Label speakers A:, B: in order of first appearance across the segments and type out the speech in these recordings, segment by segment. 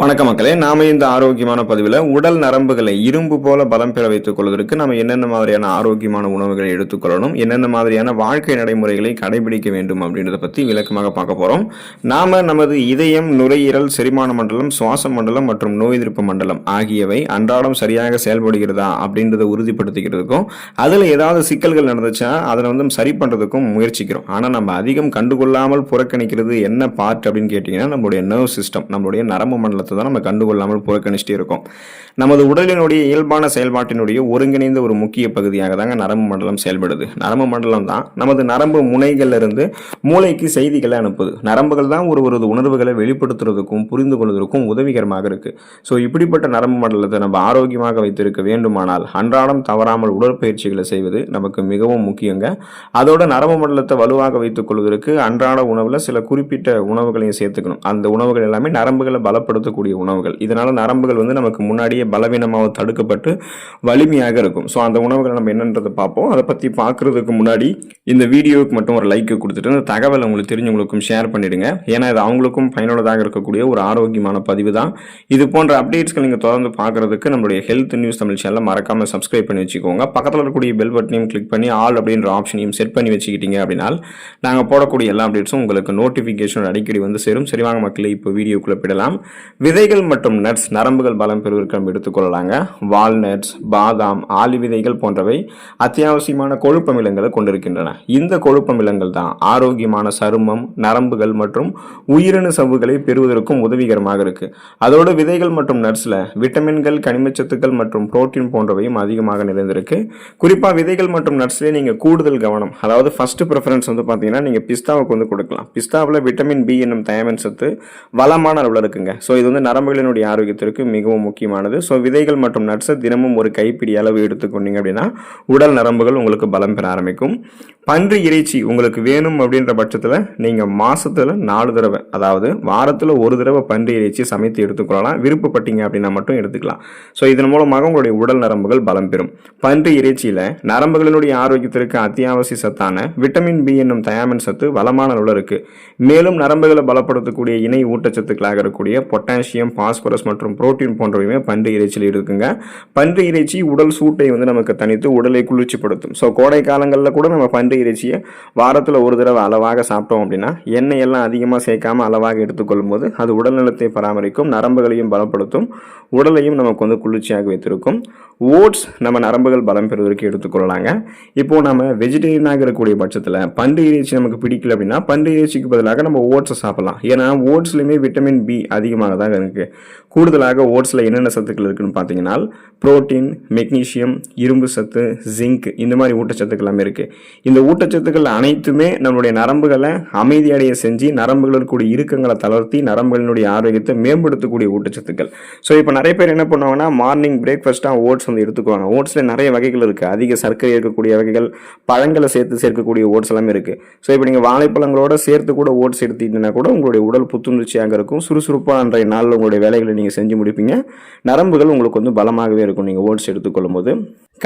A: வணக்க மக்களே, நாம இந்த ஆரோக்கியமான பதிவில் உடல் நரம்புகளை இரும்பு போல பலம் பெற வைத்துக் கொள்வதற்கு நம்ம என்னென்ன மாதிரியான ஆரோக்கியமான உணவுகளை எடுத்துக்கொள்ளணும், என்னென்ன மாதிரியான வாழ்க்கை நடைமுறைகளை கடைபிடிக்க வேண்டும் அப்படின்றத பற்றி விளக்கமாக பார்க்க போகிறோம். நாம நமது இதயம், நுரையீரல், செரிமான மண்டலம், சுவாச மண்டலம் மற்றும் நோய் எதிர்ப்பு மண்டலம் ஆகியவை அன்றாடம் சரியாக செயல்படுகிறதா அப்படின்றத உறுதிப்படுத்திக்கிறதுக்கும், அதில் ஏதாவது சிக்கல்கள் நடந்துச்சா அதில் சரி பண்ணுறதுக்கும் முயற்சிக்கிறோம். ஆனால் நம்ம அதிகம் கண்டுகொள்ளாமல் புறக்கணிக்கிறது என்ன பார்ட் அப்படின்னு கேட்டிங்கன்னா, நம்மளுடைய நர்வ் சிஸ்டம், நம்மளுடைய நரம்பு மண்டலத்தை தான் நம்ம கண்டுகொள்ளாமல் புறக்கணிச்சிட்டே இருக்கோம். நமது உடலினுடைய இயல்பான செயல்பாட்டினுடைய ஒருங்கிணைந்த ஒரு முக்கிய பகுதியாக தாங்க நரம்பு மண்டலம் செயல்படுது. நரம்பு மண்டலம் தான் நமது நரம்பு முனைகள்ல இருந்து மூளைக்கு செய்திகளை அனுப்புது. நரம்புகள் தான் ஒரு உணர்வுகளை வெளிப்படுத்துறதுக்கும் புரிந்து கொள்வதற்கும் உதவிகரமாக இருக்கு. ஸோ இப்படிப்பட்ட நரம்பு மண்டலத்தை நம்ம ஆரோக்கியமாக வைத்திருக்க வேண்டுமானால் அன்றாடம் தவறாமல் உடற்பயிற்சிகளை செய்வது நமக்கு மிகவும் முக்கியங்க. அதோட நரம்பு மண்டலத்தை வலுவாக வைத்துக் கொள்வதற்கு அன்றாட உணவுல சில குறிப்பிட்ட உணவுகளையும் சேர்த்துக்கணும். அந்த உணவுகள் எல்லாமே நரம்புகளை பலப்படுத்தக்கூடிய உணவுகள். இதனால நரம்புகள் நமக்கு முன்னாடியே பலவீனமாக தடுக்கப்பட்டு வலிமையாக இருக்கும். ஸோ அந்த உணவுகள் நம்ம என்னன்றதை பார்ப்போம். அதை பற்றி பார்க்கறதுக்கு முன்னாடி இந்த வீடியோவுக்கு மட்டும் ஒரு லைக் கொடுத்துட்டு இந்த தகவல் உங்களுக்கு தெரிஞ்சவங்களுக்கும் ஷேர் பண்ணிடுங்க. ஏன்னா இது அவங்களுக்கும் பயனுள்ளதாக இருக்கக்கூடிய ஒரு ஆரோக்கியமான பதிவு தான். இது போன்ற அப்டேட்ஸ்கள் நீங்கள் தொடர்ந்து பார்க்கறதுக்கு நம்மளுடைய ஹெல்த் நியூஸ் தமிழ் சேனலை மறக்காம சப்ஸ்கிரைப் பண்ணி வச்சுக்கோங்க. பக்கத்தில் இருக்கக்கூடிய பெல் பட்டனையும் கிளிக் பண்ணி ஆல் அப்படின்ற ஆப்ஷனையும் செட் பண்ணி வச்சுக்கிட்டீங்க அப்படின்னா நாங்கள் போடக்கூடிய எல்லா அப்டேட்ஸும் உங்களுக்கு நோட்டிஃபிகேஷன் அடிக்கடி சேரும். சரிவாங்க மக்களே, இப்போ வீடியோக்குள்ள போயிடலாம். விதைகள் மற்றும் நட்ஸ் நரம்புகள் பலம் பெறுவதற்கு நம்ம எடுத்துக்கொள்ளலாங்க. வால்நட்ஸ், பாதாம், ஆளி விதைகள் போன்றவை அத்தியாவசியமான கொழுப்பமிலங்களை கொண்டிருக்கின்றன. இந்த கொழுப்பமிலங்கள் தான் ஆரோக்கியமான சருமம், நரம்புகள் மற்றும் உயிரணு சவ்வுகளை பெறுவதற்கும் உதவிகரமாக இருக்கு. அதோடு விதைகள் மற்றும் நட்ஸ்ல விட்டமின்கள், கனிமச்சத்துக்கள் மற்றும் புரோட்டீன் போன்றவையும் அதிகமாக நிறைந்திருக்கு. குறிப்பா விதைகள் மற்றும் நட்ஸ்ல நீங்க கூடுதல் கவனம், அதாவது ஃபர்ஸ்ட் ப்ரிஃபரன்ஸ் பாத்தீங்கன்னா நீங்க பிஸ்தாவுக்கு கொடுக்கலாம். பிஸ்தாவில் விட்டமின் பி என்னும் தயமின் சத்து வளமான அளவில் இருக்குங்க. ஸோ இது நரம்புகளினுடைய ஆரோக்கியத்திற்கு மிகவும் முக்கியமானது. ஸோ விதைகள் மற்றும் நட்ஸை தினமும் ஒரு கைப்பிடி அளவு எடுத்துக்கொண்டீங்க அப்படின்னா உடல் நரம்புகள் உங்களுக்கு பலம் பெற ஆரம்பிக்கும். பன்றி இறைச்சி உங்களுக்கு வேணும் அப்படின்ற பட்சத்தில் நீங்கள் மாசத்துல 4 தடவை, அதாவது வாரத்தில் ஒரு தடவை பன்றி இறைச்சி சமைத்து எடுத்துக்கொள்ளலாம். விருப்பப்பட்டீங்க அப்படின்னா மட்டும் எடுத்துக்கலாம். ஸோ இதன் மூலமாக உங்களுடைய உடல் நரம்புகள் பலம் பெறும். பன்றி இறைச்சியில் நரம்புகளினுடைய ஆரோக்கியத்திற்கு அத்தியாவசிய சத்தான விட்டமின் பி என்னும் தயாமின் சத்து வளமான அளவில் இருக்கு. மேலும் நரம்புகளை பலப்படுத்தக்கூடிய இணை ஊட்டச்சத்துக்களாக இருக்கக்கூடிய பொட்டாசியம், பாஸ்பரஸ் மற்றும் புரோட்டீன் போன்றவையுமே பன்றி இறைச்சியில் இருக்குங்க. பன்றி இறைச்சி உடல் சூட்டை நமக்கு தனித்து உடலை குளிர்ச்சிப்படுத்தும். ஸோ கோடை காலங்களில் கூட நம்ம பன்றி இறைச்சியை வாரத்தில் ஒரு தடவை அளவாக சாப்பிட்டோம் அப்படின்னா எண்ணெய் எல்லாம் அதிகமாக சேர்க்காம அளவாக எடுத்துக்கொள்ளும் போது அது உடல் நலத்தை பராமரிக்கும், நரம்புகளையும் பலப்படுத்தும், உடலையும் நமக்கு குளிர்ச்சியாக வைத்திருக்கும். ஓட்ஸ் நம்ம நரம்புகள் பலம் பெறுவதற்கு எடுத்துக்கொள்ளலாங்க. இப்போ நம்ம வெஜிடேரியனாக இருக்கக்கூடிய பட்சத்தில் பன்றி இறைச்சி நமக்கு பிடிக்கல அப்படின்னா பன்றி இறைச்சிக்கு பதிலாக நம்ம ஓட்ஸை சாப்பிடலாம். ஏன்னா ஓட்ஸ்லையுமே விட்டமின் பி அதிகமாக தான் இருக்கு. கூடுதலாக ஓட்ஸில் என்னென்ன சத்துக்கள் இருக்குன்னு பார்த்தீங்கன்னா புரோட்டீன், மெக்னீசியம், இரும்பு சத்து, ஜிங்க், இந்த மாதிரி ஊட்டச்சத்துக்கள் எல்லாமே இருக்கு. இந்த ஊட்டச்சத்துக்கள் அனைத்துமே நம்மளுடைய நரம்புகளை அமைதியடைய செஞ்சு நரம்புகளுடைய இறுக்கங்களை தளர்த்தி நரம்புகளினுடைய ஆரோக்கியத்தை மேம்படுத்தக்கூடிய ஊட்டச்சத்துக்கள். ஸோ இப்போ நிறைய பேர் என்ன பண்ணுவாங்கன்னா மார்னிங் பிரேக்ஃபாஸ்ட்டாக ஓட்ஸ் எடுத்துக்குவாங்க. ஓட்ஸில் நிறைய வகைகள் இருக்கு. அதிக சர்க்கரை இருக்கக்கூடிய வகைகள், பழங்களை சேர்க்கக்கூடிய ஓட்ஸ் எல்லாமே இருக்கு. ஸோ இப்போ நீங்கள் வாழைப்பழங்களோட சேர்த்து கூட ஓட்ஸ் எடுத்தீங்கன்னா கூட உங்களுடைய உடல் புத்துணர்ச்சியாக இருக்கும். சுறுசுறுப்பாக அன்றைய நாளில் உங்களுடைய வேலைகளை நீங்கள் செஞ்சு முடிப்பீங்க. நரம்புகள் உங்களுக்கு பலமாகவே இருக்கும் நீங்கள் ஓட்ஸ் எடுத்துக்கொள்ளும் போது.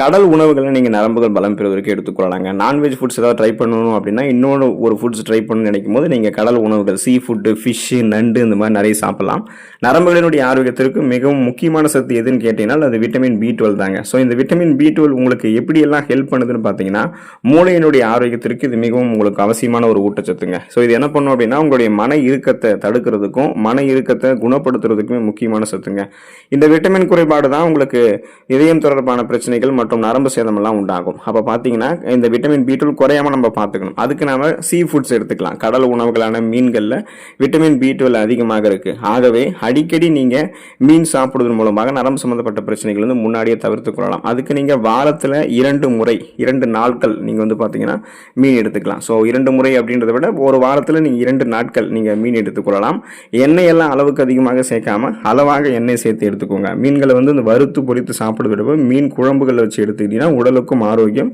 A: கடல் உணவுகளை நீங்கள் நரம்புகள் பலம் பெறுவதற்கு எடுத்துக்கொள்ளலாங்க. நான்வெஜ் ஃபுட்ஸ் ஏதாவது ட்ரை பண்ணணும் அப்படின்னா இன்னொன்று ஒரு ஃபுட்ஸ் ட்ரை பண்ணணும்னு நினைக்கும் போது நீங்கள் கடல் உணவுகள், சீ ஃபுட்டு, ஃபிஷ்ஷு, நண்டு இந்த மாதிரி நிறைய சாப்பிடலாம். நரம்புகளினுடைய ஆரோக்கியத்திற்கு மிகவும் முக்கியமான சத்து எதுன்னு கேட்டீங்கன்னா அது விட்டமின் B12 தாங்க. ஸோ இந்த விட்டமின் B12 உங்களுக்கு எப்படியெல்லாம் ஹெல்ப் பண்ணுதுன்னு பார்த்தீங்கன்னா மூளையினுடைய ஆரோக்கியத்திற்கு இது மிகவும் உங்களுக்கு அவசியமான ஒரு ஊட்டச்சத்துங்க. ஸோ இது என்ன பண்ணும் அப்படின்னா உங்களுடைய மன இறுக்கத்தை தடுக்கிறதுக்கும் மன இறுக்கத்தை குணப்படுத்துறதுக்குமே முக்கியமான சத்துங்க. இந்த விட்டமின் குறைபாடு தான் உங்களுக்கு இதயம் தொடர்பான பிரச்சனைகள் மற்றும் நரம்பு சேதம் எல்லாம் உண்டாகும். அப்ப பாத்தீங்கன்னா இந்த விட்டமின் B12 குறையாம நம்ம பார்த்துக்கணும். அதுக்கு நாம சீ ஃபுட்ஸ் எடுத்துக்கலாம். கடல் உணவுகளான மீன்கள்ல விட்டமின் B12 அதிகமாக இருக்கு. ஆகவே அடிக்கடி நீங்க மீன் சாப்பிடுவதன் மூலமாக நரம்பு சம்பந்தப்பட்ட பிரச்சனைகள் முன்னாடியே தவிர்த்துக் கொள்ளலாம். அதுக்கு நீங்க வாரத்துல 2 நாட்கள் நீங்க பாத்தீங்கன்னா மீன் எடுத்துக்கலாம். ஸோ 2 முறை அப்படின்றத விட ஒரு வாரத்துல நீங்க 2 நாட்கள் நீங்க மீன் எடுத்துக்கொள்ளலாம். எண்ணெய் எல்லாம் அளவுக்கு அதிகமாக சேர்க்காம அளவாக எண்ணெய் சேர்த்து எடுத்துக்கோங்க. மீன்களை இந்த வறுத்து பொரித்து சாப்பிடுவதை விட மீன் குழம்புகள் வச்சு எடுத்துக்கிட்டீங்கன்னா உடலுக்கும் ஆரோக்கியம்.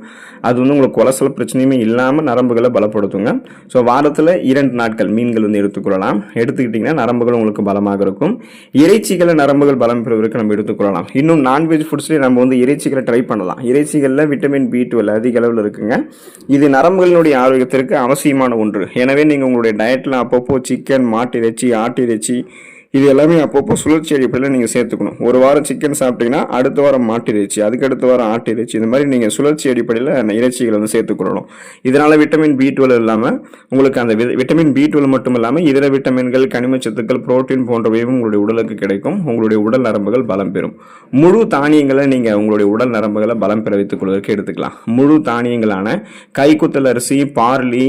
A: அது உங்களுக்கு கொலஸ்ட்ரால் பிரச்சனையுமே இல்லாமல் நரம்புகளை பலப்படுத்துங்க. ஸோ வாரத்தில் 2 நாட்கள் மீன்கள் எடுத்துக்கொள்ளலாம். எடுத்துக்கிட்டிங்கன்னா நரம்புகள் உங்களுக்கு பலமாக இருக்கும். இறைச்சிகளை நரம்புகள் பலம் பெறுவதற்கு நம்ம எடுத்துக்கொள்ளலாம். இன்னும் நான்வெஜ் ஃபுட்ஸ்லேயே நம்ம இறைச்சிகளை ட்ரை பண்ணலாம். இறைச்சிகளில் விட்டமின் B12 அதிக அளவில் இருக்குங்க. இது நரம்புகளினுடைய ஆரோக்கியத்திற்கு அவசியமான ஒன்று. எனவே நீங்கள் உங்களுடைய டயட்டில் அப்பப்போ சிக்கன், மாட்டு இறைச்சி, ஆட்டு இறைச்சி இது எல்லாமே அப்பப்போ சுழற்சி அடிப்படையில் நீங்கள் சேர்த்துக்கணும். ஒரு வாரம் சிக்கன் சாப்பிட்டீங்கன்னா அடுத்த வாரம் மாட்டு இறைச்சி, அதுக்கு அடுத்த வாரம் ஆட்டு இறைச்சி, இந்த மாதிரி நீங்கள் சுழற்சி அடிப்படையில் இறைச்சிகளை வந்து சேர்த்துக்கொள்ளணும். இதனால் விட்டமின் B12 இல்லாமல் உங்களுக்கு அந்த விட்டமின் B12 மட்டும் இல்லாமல் இதர விட்டமின்கள், கனிமச்சத்துக்கள், புரோட்டீன் போன்றவையும் உங்களுடைய உடலுக்கு கிடைக்கும். உங்களுடைய உடல் நரம்புகள் பலம் பெறும். முழு தானியங்களை நீங்கள் உங்களுடைய உடல் நரம்புகளை பலம் பெற வைத்துக் கொள்வதற்கு எடுத்துக்கலாம். முழு தானியங்களான கைக்குத்தல் அரிசி, பார்லி,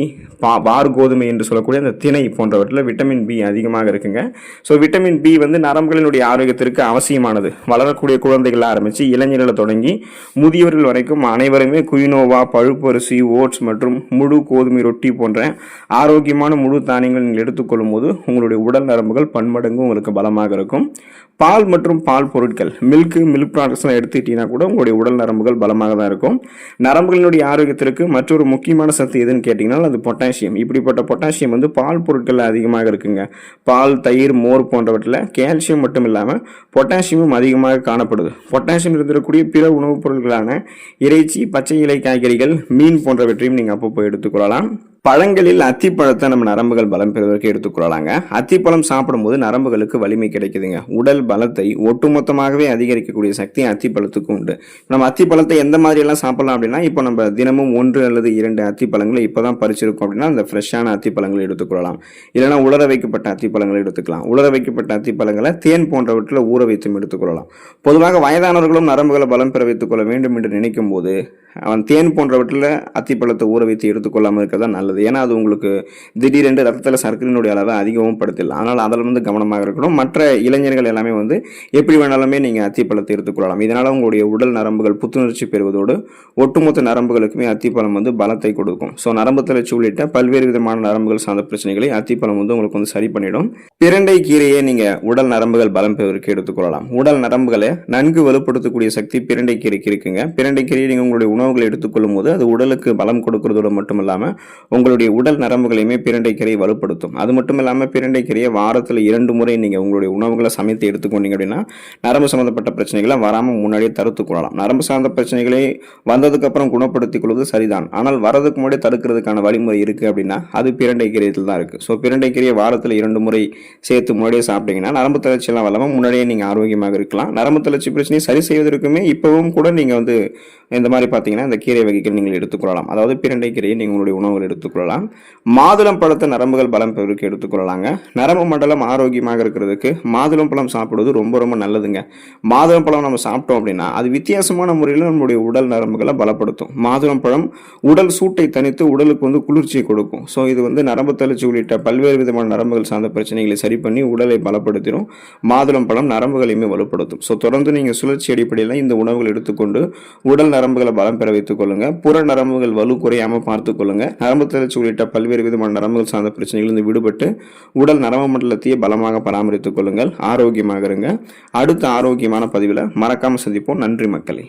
A: பார் கோதுமை என்று சொல்லக்கூடிய அந்த திணை போன்றவற்றில் விட்டமின் B அதிகமாக இருக்குங்க. ஸோ விட்டமின் B வந்து நரம்புகளினுடைய ஆரோக்கியத்திற்கு அவசியமானது. வளரக்கூடிய குழந்தைகள் ஆரம்பித்து இளைஞர்களை தொடங்கி முதியவர்கள் வரைக்கும் அனைவருமே குயினோவா, பழுப்பு அரிசி, ஓட்ஸ் மற்றும் முழு கோதுமை ரொட்டி போன்ற ஆரோக்கியமான முழு தானியங்கள் நீங்கள் எடுத்துக்கொள்ளும் போது உங்களுடைய உடல் நரம்புகள் பன்மடங்கு உங்களுக்கு பலமாக இருக்கும். பால் மற்றும் பால் பொருட்கள், மில்க் ப்ராடக்ட்ஸ்லாம் எடுத்துக்கிட்டீங்கன்னா கூட உங்களுடைய உடல் நரம்புகள் பலமாக தான் இருக்கும். நரம்புகளினுடைய ஆரோக்கியத்திற்கு மற்றொரு முக்கியமான சத்து எதுன்னு கேட்டிங்கன்னா அது பொட்டாசியம். இப்படிப்பட்ட பொட்டாசியம் வந்து பால் பொருட்கள் அதிகமாக இருக்குங்க. பால், தயிர், மோர் போன்றவற்றில் கால்சியம் மட்டும் இல்லாமல் பொட்டாசியமும் அதிகமாக காணப்படுது. பொட்டாசியம் இருந்திருக்கக்கூடிய பிற உணவுப் பொருட்களான இறைச்சி, பச்சை இலை காய்கறிகள், மீன் போன்றவற்றையும் நீங்கள் அப்பப்போ எடுத்துக்கொள்ளலாம். பழங்களில் அத்திப்பழத்தை நம்ம நரம்புகள் பலம் பெறுவதற்கு எடுத்துக்கொள்ளலாங்க. அத்திப்பழம் சாப்பிடும்போது நரம்புகளுக்கு வலிமை கிடைக்குதுங்க. உடல் பலத்தை ஒட்டுமொத்தமாகவே அதிகரிக்கக்கூடிய சக்தி அத்திப்பழத்துக்கு உண்டு. நம்ம அத்திப்பழத்தை எந்த மாதிரி எல்லாம் சாப்பிடலாம் அப்படின்னா, இப்போ நம்ம தினமும் 1 அல்லது 2 அத்திப்பழங்களை இப்போதான் பறிச்சிருக்கோம் அப்படின்னா அந்த ஃப்ரெஷ்ஷான அத்திப்பழங்களை எடுத்துக்கொள்ளலாம். இல்லைனா உலர வைக்கப்பட்ட அத்திப்பழங்களை எடுத்துக்கலாம். உலர வைக்கப்பட்ட அத்திப்பழங்களை தேன் போன்றவற்றில் ஊற வைத்தும் எடுத்துக்கொள்ளலாம். பொதுவாக வயதானவர்களும் நரம்புகளை பலம் பெற வைத்துக் கொள்ள வேண்டும் என்று நினைக்கும் போது அவன் தேன் போன்றவற்றில் அத்திப்பழத்தை ஊற வைத்து எடுத்துக்கொள்ளாமல் இருக்கிறதா நல்லது. ஏன்னா அது உங்களுக்கு திடீரென்று ரத்தத்தில் சர்க்கரையினுடைய அளவை அதிகமும் படுத்தலாம். அதனால் அதில் வந்து கவனமாக இருக்கணும். மற்ற இளைஞர்கள் எல்லாமே வந்து எப்படி வேணாலுமே நீங்கள் அத்திப்பழத்தை எடுத்துக்கொள்ளலாம். இதனால் உங்களுடைய உடல் நரம்புகள் புத்துணர்ச்சி பெறுவதோடு ஒட்டுமொத்த நரம்புகளுக்குமே அத்திப்பழம் வந்து பலத்தை கொடுக்கும். ஸோ நரம்பு தளர்ச்சி உள்ளிட்ட பல்வேறு விதமான நரம்புகள் சார்ந்த பிரச்சனைகளை அத்திப்பழம் வந்து உங்களுக்கு வந்து சரி பண்ணிடும். பிரண்டை கீரையை நீங்கள் உடல் நரம்புகள் பலம் பெறுவதற்கு எடுத்துக்கொள்ளலாம். உடல் நரம்புகளை நன்கு வலுப்படுத்தக்கூடிய சக்தி பிரண்டை கீரைக்கு இருக்குங்க. பிரண்டை கீரையை நீங்கள் உங்களுடைய உணவுகளை எடுத்துக்கொள்ளும் போது அது உடலுக்கு பலம் கொடுக்கறதோடு மட்டும் இல்லாமல் உங்களுடைய உடல் நரம்புகளையுமே பிரண்டை கீரை வலுப்படுத்தும். அது மட்டும் இல்லாமல் பிரண்டை கீரையை வாரத்தில் 2 முறை நீங்கள் உங்களுடைய உணவுகளை சமைத்து எடுத்துக்கொண்டீங்க அப்படின்னா நரம்பு சம்பந்தப்பட்ட பிரச்சனைகளை வராமல் முன்னாடியே தடுத்துக் கொள்ளலாம். நரம்பு சார்ந்த பிரச்சனைகளை வந்ததுக்கு அப்புறம் குணப்படுத்திக் கொள்வது சரிதான். ஆனால் வரதுக்கு முன்னாடி தடுக்கிறதுக்கான வழிமுறை இருக்கு அப்படின்னா அது பிரண்டை கீரையில் தான் இருக்கு. ஸோ பிரண்டை கீரையை வாரத்தில் 2 முறை சேர்த்து முன்னாடியே சாப்பிட்டீங்கன்னா நரம்பு தளர்ச்சி எல்லாம் வராமல் முன்னாடியே நீங்கள் ஆரோக்கியமாக இருக்கலாம். நரம்பு தளர்ச்சி பிரச்சனையை சரி செய்வதற்குமே இப்பவும் கூட நீங்கள் வந்து இந்த மாதிரி பார்த்தீங்கன்னா இந்த கீரை வகைகள் நீங்கள் எடுத்துக்கொள்ளலாம். அதாவது பிரண்டை கீரையை நீங்கள் உங்களுடைய உணவுகள் எடுத்துக்கொள்ளலாம். மாதுளம் பழத்தை நரம்புகள் பலம் பெறுவதற்கு எடுத்துக்கொள்ளலாங்க. நரம்பு மண்டலம் ஆரோக்கியமாக இருக்கிறதுக்கு மாதுளம் பழம் சாப்பிடுவது ரொம்ப ரொம்ப நல்லதுங்க. மாதுளம் பழம் நம்ம சாப்பிட்டோம் அப்படின்னா அது வித்தியாசமான முறையில் நம்மளுடைய உடல் நரம்புகளை பலப்படுத்தும். மாதுளம் பழம் உடல் சூட்டை தணித்து உடலுக்கு வந்து குளிர்ச்சியை கொடுக்கும். ஸோ இது வந்து நரம்பு தளர்ச்சி உள்ளிட்ட பல்வேறு விதமான நரம்புகள் சார்ந்த பிரச்சனைகளை சரி பண்ணி உடலை பலப்படுத்திடும். மாதுளம் பழம் நரம்புகளையுமே வலுப்படுத்தும். ஸோ தொடர்ந்து நீங்கள் சுழற்சி அடிப்படையில் இந்த உணவுகள் எடுத்துக்கொண்டு உடல் நரம்புகளை பலம் பெற வைத்துக் கொள்ளுங்க. புற நரம்புகள் வலு குறையாமல் பார்த்துக் கொள்ளுங்க. நரம்பு தளர்ச்சி உள்ளிட்ட பல்வேறு விதமான நரம்புகள் சார்ந்த பிரச்சனைகளிலிருந்து விடுபட்டு உடல் நரம்பு மண்டலத்தையே பலமாக பராமரித்துக் கொள்ளுங்கள். ஆரோக்கியமாக இருங்க. அடுத்த ஆரோக்கியமான பதிவில் மறக்காம சந்திப்போம். நன்றி மக்களே.